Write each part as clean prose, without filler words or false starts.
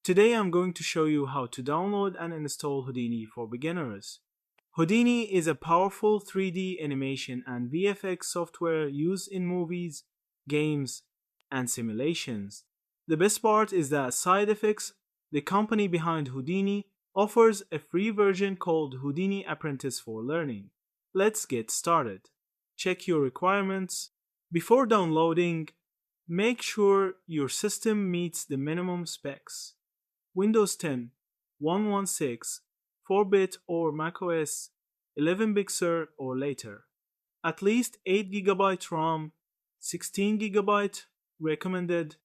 Today I'm going to show you how to download and install Houdini for beginners. Houdini is a powerful 3D animation and VFX software used in movies, games, and simulations. The best part is that SideFX, the company behind Houdini, offers a free version called Houdini Apprentice for Learning. Let's get started. Check your requirements. Before downloading, make sure your system meets the minimum specs. Windows 10, 116, 4-bit or macOS 11 Big Sur or later. At least 8 GB RAM, 16 GB recommended,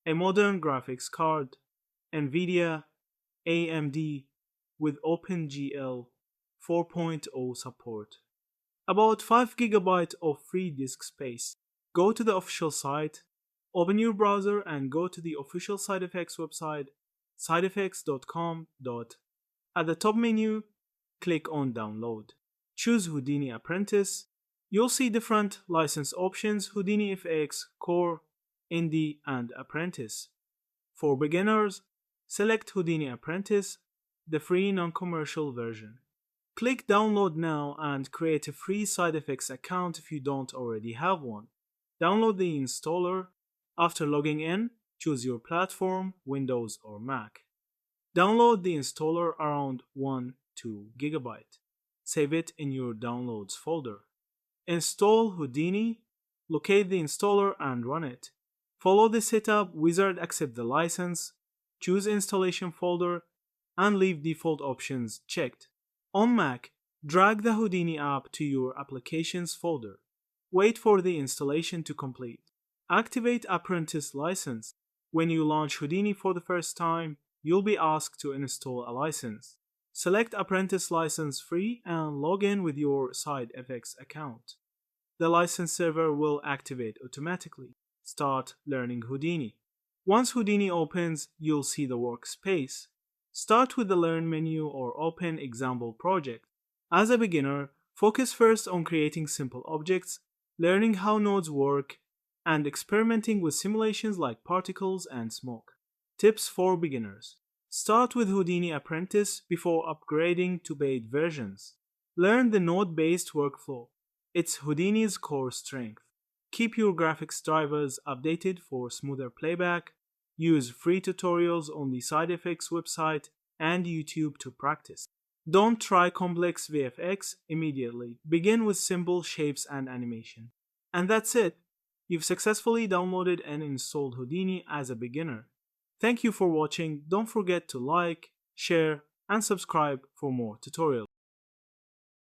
a modern graphics card, NVIDIA, AMD with OpenGL 4.0 support. About 5 GB of free disk space. Go to the official site, open your browser and go to the official SideFX website, sidefx.com. At the top menu, click on Download. Choose Houdini Apprentice. You'll see different license options: Houdini FX, Core, Indie, and Apprentice. For beginners, select Houdini Apprentice, the free non-commercial version. Click Download now and create a free SideFX account if you don't already have one. Download the installer. After logging in, choose your platform, Windows or Mac. Download the installer around 1-2 GB. Save it in your Downloads folder. Install Houdini, locate the installer and run it. Follow the setup wizard, accept the license, choose installation folder, and leave default options checked. On Mac, drag the Houdini app to your Applications folder. Wait for the installation to complete. Activate Apprentice license. When you launch Houdini for the first time, you'll be asked to install a license. Select Apprentice license free and log in with your SideFX account. The license server will activate automatically. Start learning Houdini. Once Houdini opens, you'll see the workspace. Start with the Learn menu or open Example project. As a beginner, focus first on creating simple objects, learning how nodes work, and experimenting with simulations like particles and smoke. Tips for beginners. Start with Houdini Apprentice before upgrading to paid versions. Learn the node-based workflow. It's Houdini's core strength. Keep your graphics drivers updated for smoother playback. Use free tutorials on the SideFX website and YouTube to practice. Don't try complex VFX immediately. Begin with simple shapes and animation. And that's it. You've successfully downloaded and installed Houdini as a beginner. Thank you for watching. Don't forget to like, share, and subscribe for more tutorials.